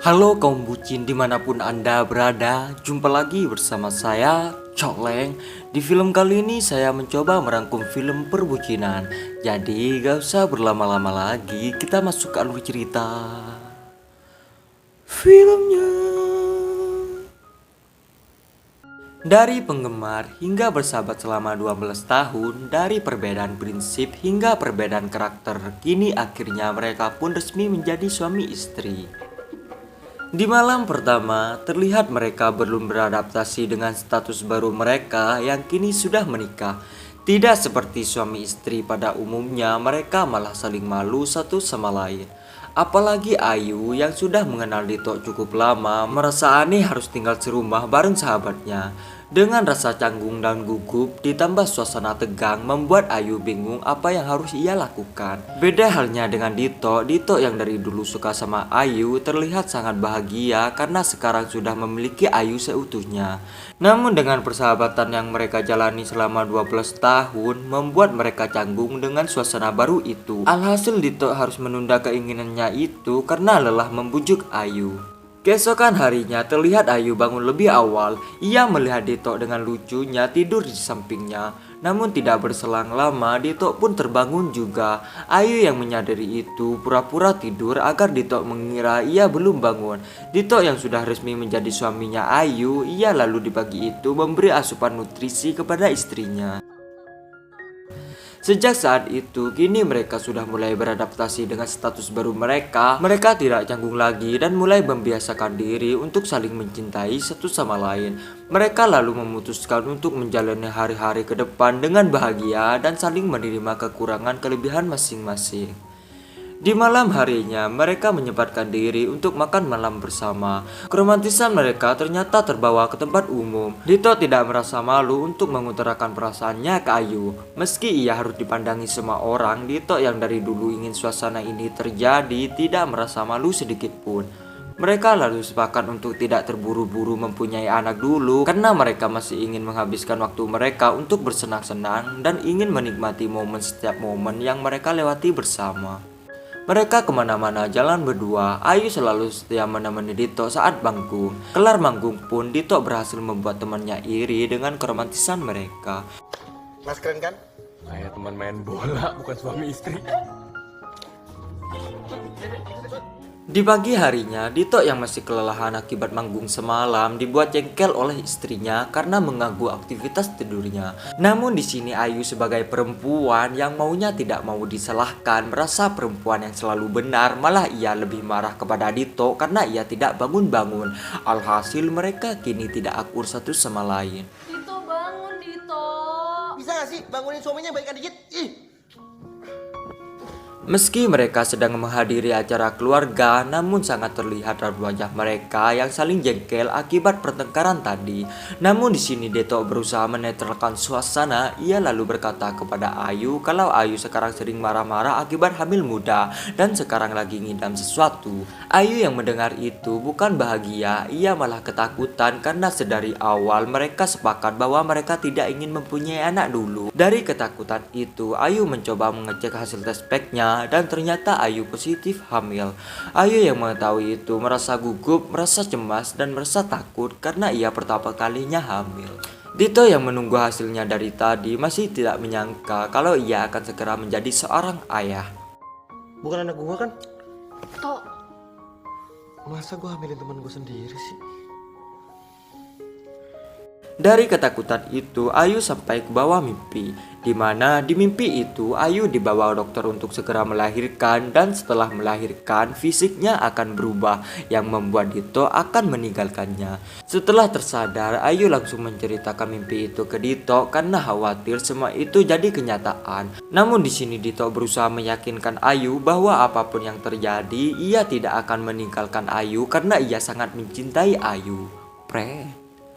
Halo kaum bucin dimanapun anda berada, jumpa lagi bersama saya, Coleng. Di film kali ini saya mencoba merangkum film perbucinan. Jadi gak usah berlama-lama lagi, kita masuk ke alur cerita. Filmnya. Dari penggemar hingga bersahabat selama 12 tahun, dari perbedaan prinsip hingga perbedaan karakter, kini akhirnya mereka pun resmi menjadi suami istri. Di malam pertama, terlihat mereka belum beradaptasi dengan status baru mereka yang kini sudah menikah. Tidak seperti suami istri pada umumnya, mereka malah saling malu satu sama lain. Apalagi Ayu yang sudah mengenal Dito cukup lama, merasa aneh harus tinggal serumah bareng sahabatnya. Dengan rasa canggung dan gugup ditambah suasana tegang membuat Ayu bingung apa yang harus ia lakukan. Beda halnya dengan Dito yang dari dulu suka sama Ayu terlihat sangat bahagia karena sekarang sudah memiliki Ayu seutuhnya. Namun dengan persahabatan yang mereka jalani selama 12 tahun membuat mereka canggung dengan suasana baru itu. Alhasil Dito harus menunda keinginannya itu karena lelah membujuk Ayu. Keesokan harinya terlihat Ayu bangun lebih awal. Ia melihat Dito dengan lucunya tidur di sampingnya. Namun tidak berselang lama Dito pun terbangun juga. Ayu yang menyadari itu pura-pura tidur agar Dito mengira ia belum bangun. Dito yang sudah resmi menjadi suaminya Ayu, ia lalu di pagi itu memberi asupan nutrisi kepada istrinya. Sejak saat itu, kini mereka sudah mulai beradaptasi dengan status baru mereka. Mereka tidak canggung lagi dan mulai membiasakan diri untuk saling mencintai satu sama lain. Mereka lalu memutuskan untuk menjalani hari-hari ke depan dengan bahagia dan saling menerima kekurangan kelebihan masing-masing. Di malam harinya, mereka menyempatkan diri untuk makan malam bersama. Keromantisan mereka ternyata terbawa ke tempat umum. Dito tidak merasa malu untuk mengutarakan perasaannya ke Ayu. Meski ia harus dipandangi semua orang, Dito yang dari dulu ingin suasana ini terjadi tidak merasa malu sedikit pun. Mereka lalu sepakat untuk tidak terburu-buru mempunyai anak dulu karena mereka masih ingin menghabiskan waktu mereka untuk bersenang-senang dan ingin menikmati setiap momen yang mereka lewati bersama. Mereka kemana-mana jalan berdua. Ayu selalu setia menemani Dito saat manggung. Kelar manggung pun Dito berhasil membuat temannya iri dengan keromantisan mereka. Mas keren kan? Kayak teman main bola, bukan suami istri. Di pagi harinya, Dito yang masih kelelahan akibat manggung semalam dibuat jengkel oleh istrinya karena mengganggu aktivitas tidurnya. Namun di sini Ayu sebagai perempuan yang maunya tidak mau disalahkan, merasa perempuan yang selalu benar, malah ia lebih marah kepada Dito karena ia tidak bangun-bangun. Alhasil mereka kini tidak akur satu sama lain. Dito bangun Dito. Bisa gak sih bangunin suaminya baikkan dikit? Ih. Meski mereka sedang menghadiri acara keluarga, namun sangat terlihat dari wajah mereka yang saling jengkel akibat pertengkaran tadi. Namun di sini Dito berusaha menetralkan suasana. Ia lalu berkata kepada Ayu kalau Ayu sekarang sering marah-marah akibat hamil muda dan sekarang lagi ngidam sesuatu. Ayu yang mendengar itu bukan bahagia, ia malah ketakutan karena sedari awal mereka sepakat bahwa mereka tidak ingin mempunyai anak dulu. Dari ketakutan itu, Ayu mencoba mengecek hasil tes packnya dan ternyata Ayu positif hamil. Ayu yang mengetahui itu merasa gugup, merasa cemas dan merasa takut karena ia pertama kalinya hamil. Dito yang menunggu hasilnya dari tadi masih tidak menyangka kalau ia akan segera menjadi seorang ayah. Bukan anak gua kan? Tok, Masa gua hamilin teman gua sendiri sih? Dari ketakutan itu, Ayu sampai ke bawah mimpi, di mana di mimpi itu Ayu dibawa dokter untuk segera melahirkan dan setelah melahirkan fisiknya akan berubah yang membuat Dito akan meninggalkannya. Setelah tersadar, Ayu langsung menceritakan mimpi itu ke Dito karena khawatir semua itu jadi kenyataan. Namun di sini Dito berusaha meyakinkan Ayu bahwa apapun yang terjadi, ia tidak akan meninggalkan Ayu karena ia sangat mencintai Ayu.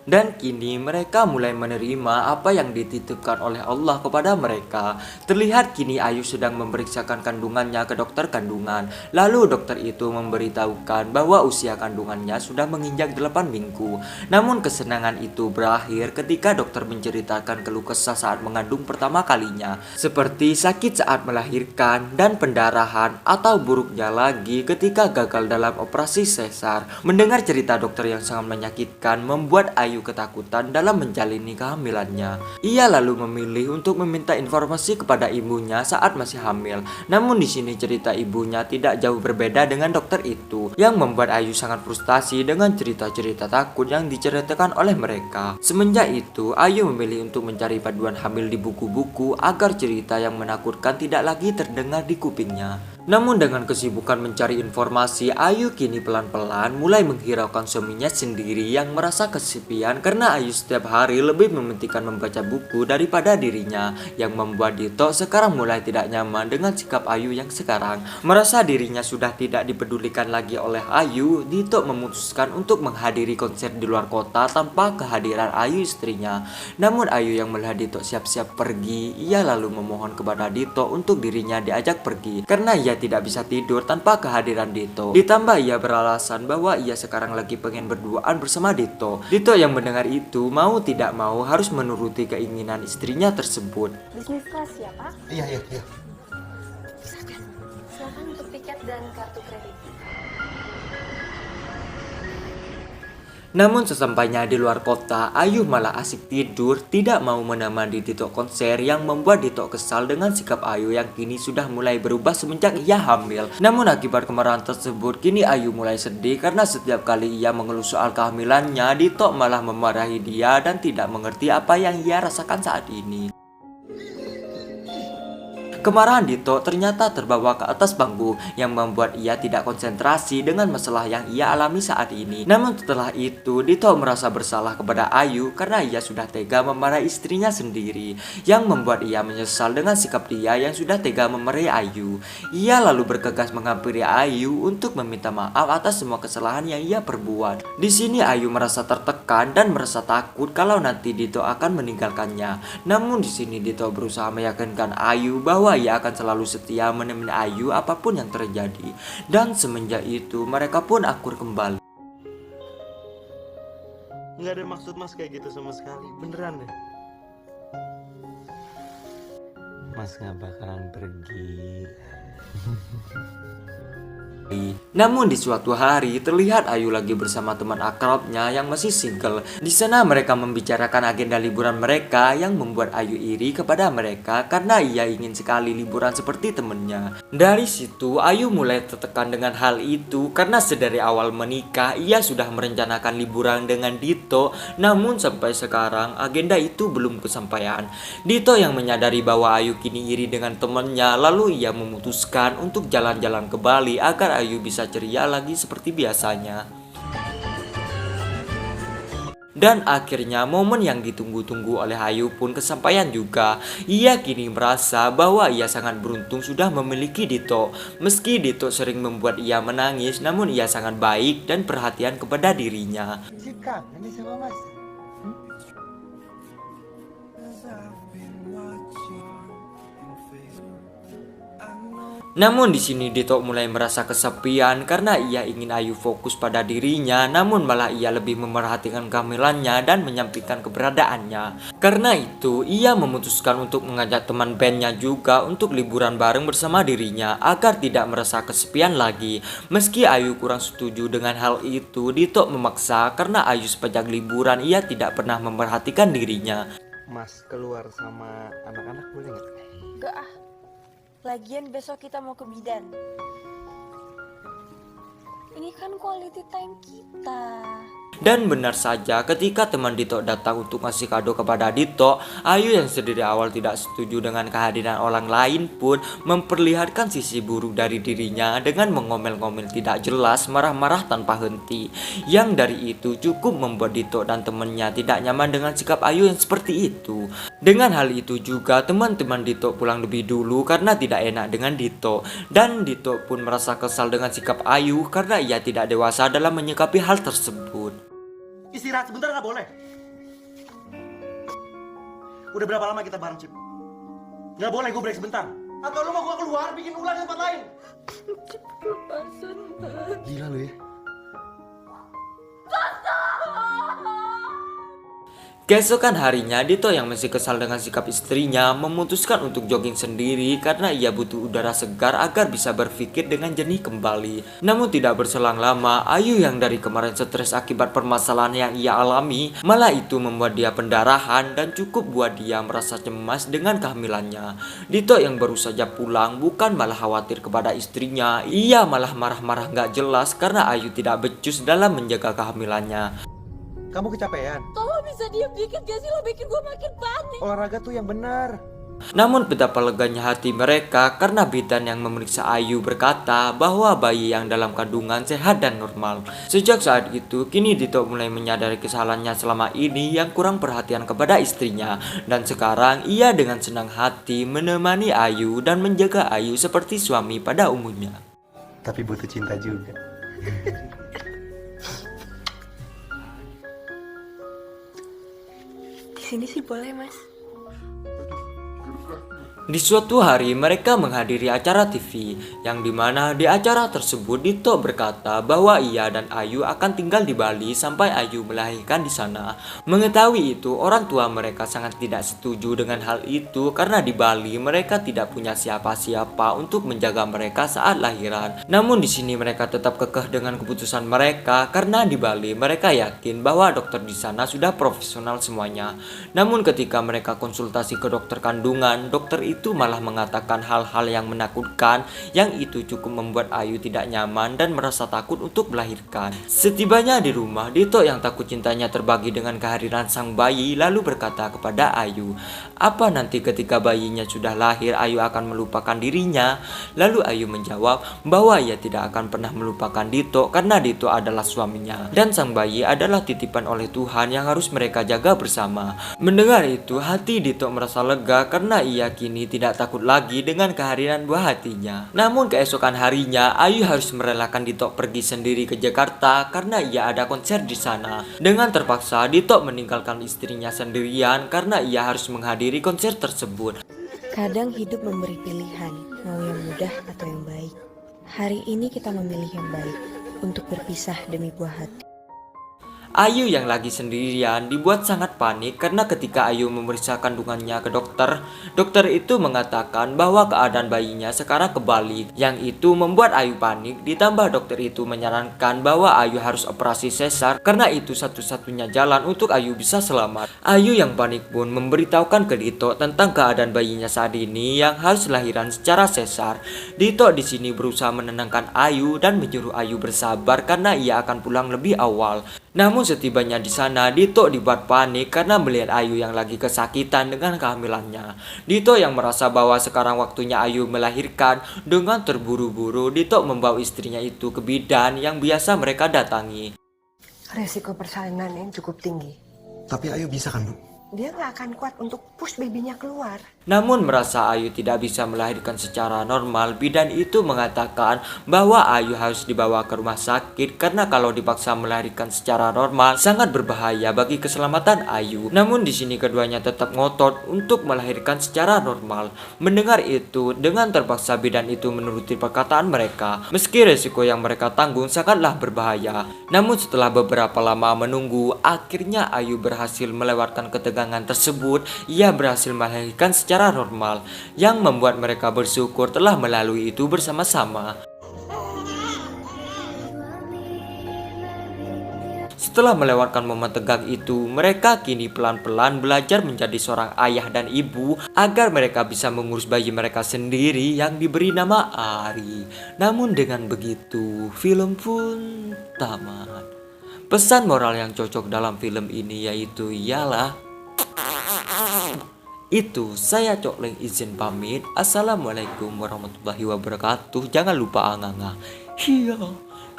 Dan kini mereka mulai menerima apa yang dititipkan oleh Allah kepada mereka. Terlihat kini Ayu sedang memeriksakan kandungannya ke dokter kandungan. Lalu dokter itu memberitahukan bahwa usia kandungannya sudah menginjak 8 minggu. Namun kesenangan itu berakhir ketika dokter menceritakan keluh kesah saat mengandung pertama kalinya, seperti sakit saat melahirkan dan pendarahan, atau buruknya lagi ketika gagal dalam operasi sesar. Mendengar cerita dokter yang sangat menyakitkan membuat Ayu ketakutan dalam menjalani kehamilannya. Ia lalu memilih untuk meminta informasi kepada ibunya saat masih hamil. Namun di sini cerita ibunya tidak jauh berbeda dengan dokter itu, yang membuat Ayu sangat frustasi dengan cerita-cerita takut yang diceritakan oleh mereka. Semenjak itu, Ayu memilih untuk mencari panduan hamil di buku-buku agar cerita yang menakutkan tidak lagi terdengar di kupingnya. Namun dengan kesibukan mencari informasi, Ayu kini pelan-pelan mulai menghiraukan suaminya sendiri yang merasa kesepian karena Ayu setiap hari lebih mementingkan membaca buku daripada dirinya, yang membuat Dito sekarang mulai tidak nyaman dengan sikap Ayu yang sekarang. Merasa dirinya sudah tidak dipedulikan lagi oleh Ayu, Dito memutuskan untuk menghadiri konser di luar kota tanpa kehadiran Ayu istrinya. Namun Ayu yang melihat Dito siap-siap pergi, ia lalu memohon kepada Dito untuk dirinya diajak pergi karena ia tidak bisa tidur tanpa kehadiran Dito. Ditambah ia beralasan bahwa ia sekarang lagi pengen berduaan bersama Dito. Dito yang mendengar itu mau tidak mau harus menuruti keinginan istrinya tersebut. Bisnis kelas ya, Pak? Iya. Silakan untuk tiket dan kartu kredit. Namun sesampainya di luar kota, Ayu malah asik tidur, tidak mau menemani Dito konser, yang membuat Dito kesal dengan sikap Ayu yang kini sudah mulai berubah semenjak ia hamil. Namun akibat kemarahan tersebut, kini Ayu mulai sedih karena setiap kali ia mengeluh soal kehamilannya, Dito malah memarahi dia dan tidak mengerti apa yang ia rasakan saat ini. Kemarahan Dito ternyata terbawa ke atas panggung, yang membuat ia tidak konsentrasi dengan masalah yang ia alami saat ini. Namun setelah itu, Dito merasa bersalah kepada Ayu karena ia sudah tega memarahi istrinya sendiri, yang membuat ia menyesal dengan sikap dia yang sudah tega memarahi Ayu. Ia lalu bergegas menghampiri Ayu untuk meminta maaf atas semua kesalahan yang ia perbuat. Di sini Ayu merasa tertekan dan merasa takut kalau nanti Dito akan meninggalkannya. Namun di sini Dito berusaha meyakinkan Ayu bahwa ia akan selalu setia menemani Ayu apapun yang terjadi. Dan semenjak itu mereka pun akur kembali. Nggak ada maksud mas kayak gitu sama sekali. Beneran deh. Mas nggak bakalan pergi. Namun di suatu hari terlihat Ayu lagi bersama teman akrabnya yang masih single. Di sana mereka membicarakan agenda liburan mereka, yang membuat Ayu iri kepada mereka karena ia ingin sekali liburan seperti temennya. Dari situ Ayu mulai tertekan dengan hal itu karena sedari awal menikah ia sudah merencanakan liburan dengan Dito, namun sampai sekarang agenda itu belum kesampaian. Dito yang menyadari bahwa Ayu kini iri dengan temannya, lalu ia memutuskan untuk jalan-jalan ke Bali agar Ayu bisa ceria lagi seperti biasanya. Dan akhirnya momen yang ditunggu-tunggu oleh Ayu pun kesampaian juga. Ia kini merasa bahwa ia sangat beruntung sudah memiliki Dito. Meski Dito sering membuat ia menangis, namun ia sangat baik dan perhatian kepada dirinya. Jika ini sama mas. Namun di sini Dito mulai merasa kesepian karena ia ingin Ayu fokus pada dirinya, namun malah ia lebih memerhatikan kehamilannya dan menyampaikan keberadaannya. Karena itu ia memutuskan untuk mengajak teman bandnya juga untuk liburan bareng bersama dirinya agar tidak merasa kesepian lagi. Meski Ayu kurang setuju dengan hal itu, Dito memaksa karena Ayu sepanjang liburan ia tidak pernah memerhatikan dirinya. Mas keluar sama anak-anak boleh nggak? Enggak ah. Lagian besok kita mau ke bidan. Ini kan quality time kita. Dan benar saja ketika teman Dito datang untuk ngasih kado kepada Dito, Ayu yang sedari awal tidak setuju dengan kehadiran orang lain pun memperlihatkan sisi buruk dari dirinya dengan mengomel-ngomel tidak jelas, marah-marah tanpa henti. Yang dari itu cukup membuat Dito dan temannya tidak nyaman dengan sikap Ayu yang seperti itu. Dengan hal itu juga teman-teman Dito pulang lebih dulu karena tidak enak dengan Dito. Dan Dito pun merasa kesal dengan sikap Ayu karena ia tidak dewasa dalam menyikapi hal tersebut. Istirahat sebentar nggak boleh? Udah berapa lama kita bareng, Cip? Nggak boleh gue break sebentar. Atau lu mau gue keluar bikin ulang di tempat lain? Gila lu ya. Keesokan harinya, Dito yang masih kesal dengan sikap istrinya memutuskan untuk jogging sendiri karena ia butuh udara segar agar bisa berpikir dengan jernih kembali. Namun tidak berselang lama, Ayu yang dari kemarin stres akibat permasalahan yang ia alami, malah itu membuat dia pendarahan dan cukup buat dia merasa cemas dengan kehamilannya. Dito yang baru saja pulang bukan malah khawatir kepada istrinya, ia malah marah-marah gak jelas karena Ayu tidak becus dalam menjaga kehamilannya. Kamu kecapean. Tolong bisa diam dikit gak sih? Lo bikin gue makin panik. Olahraga tuh yang benar. Namun betapa leganya hati mereka karena bidan yang memeriksa Ayu berkata bahwa bayi yang dalam kandungan sehat dan normal. Sejak saat itu, kini Dito mulai menyadari kesalahannya selama ini yang kurang perhatian kepada istrinya. Dan sekarang ia dengan senang hati menemani Ayu dan menjaga Ayu seperti suami pada umumnya. Tapi butuh cinta juga. Di sini sih boleh, Mas. Di suatu hari mereka menghadiri acara TV yang dimana di acara tersebut Dito berkata bahwa ia dan Ayu akan tinggal di Bali sampai Ayu melahirkan di sana. Mengetahui itu, orang tua mereka sangat tidak setuju dengan hal itu karena di Bali mereka tidak punya siapa-siapa untuk menjaga mereka saat lahiran. Namun di sini mereka tetap kekeh dengan keputusan mereka karena di Bali mereka yakin bahwa dokter di sana sudah profesional semuanya. Namun ketika mereka konsultasi ke dokter kandungan, dokter itu malah mengatakan hal-hal yang menakutkan yang itu cukup membuat Ayu tidak nyaman dan merasa takut untuk melahirkan. Setibanya di rumah, Dito yang takut cintanya terbagi dengan kehadiran sang bayi lalu berkata kepada Ayu, "Apa nanti ketika bayinya sudah lahir Ayu akan melupakan dirinya?" Lalu Ayu menjawab bahwa ia tidak akan pernah melupakan Dito karena Dito adalah suaminya dan sang bayi adalah titipan oleh Tuhan yang harus mereka jaga bersama. Mendengar itu, hati Dito merasa lega karena ia kini tidak takut lagi dengan kehadiran buah hatinya. Namun keesokan harinya, Ayu harus merelakan Dito pergi sendiri ke Jakarta karena ia ada konser di sana. Dengan terpaksa, Dito meninggalkan istrinya sendirian karena ia harus menghadiri konser tersebut. Kadang hidup memberi pilihan, mau yang mudah atau yang baik. Hari ini kita memilih yang baik untuk berpisah demi buah hati. Ayu yang lagi sendirian dibuat sangat panik karena ketika Ayu memeriksa kandungannya ke dokter, dokter itu mengatakan bahwa keadaan bayinya sekarang kebalik. Yang itu membuat Ayu panik, ditambah dokter itu menyarankan bahwa Ayu harus operasi sesar karena itu satu-satunya jalan untuk Ayu bisa selamat. Ayu yang panik pun memberitahukan ke Dito tentang keadaan bayinya saat ini yang harus lahiran secara sesar. Dito di sini berusaha menenangkan Ayu dan menyuruh Ayu bersabar karena ia akan pulang lebih awal. Namun setibanya di sana, Dito dibuat panik karena melihat Ayu yang lagi kesakitan dengan kehamilannya. Dito yang merasa bahwa sekarang waktunya Ayu melahirkan, dengan terburu-buru Dito membawa istrinya itu ke bidan yang biasa mereka datangi. Resiko persalinan ini cukup tinggi. Tapi Ayu bisa kan, Bu? Dia nggak akan kuat untuk push babynya keluar. Namun merasa Ayu tidak bisa melahirkan secara normal, bidan itu mengatakan bahwa Ayu harus dibawa ke rumah sakit karena kalau dipaksa melahirkan secara normal sangat berbahaya bagi keselamatan Ayu. Namun di sini keduanya tetap ngotot untuk melahirkan secara normal. Mendengar itu, dengan terpaksa bidan itu menuruti perkataan mereka. Meski resiko yang mereka tanggung sangatlah berbahaya. Namun setelah beberapa lama menunggu, akhirnya Ayu berhasil melewatkan ketegangan tersebut. Ia berhasil melahirkan secara normal, yang membuat mereka bersyukur telah melalui itu bersama-sama. Setelah melewatkan momen tegang itu, mereka kini pelan-pelan belajar menjadi seorang ayah dan ibu agar mereka bisa mengurus bayi mereka sendiri yang diberi nama Ari. Namun dengan begitu, film pun tamat. Pesan moral yang cocok dalam film ini yaitu ialah itu, saya Cokleng izin pamit. Assalamualaikum warahmatullahi wabarakatuh. Jangan lupa anganga. Hiya,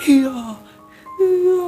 hiya, hiya.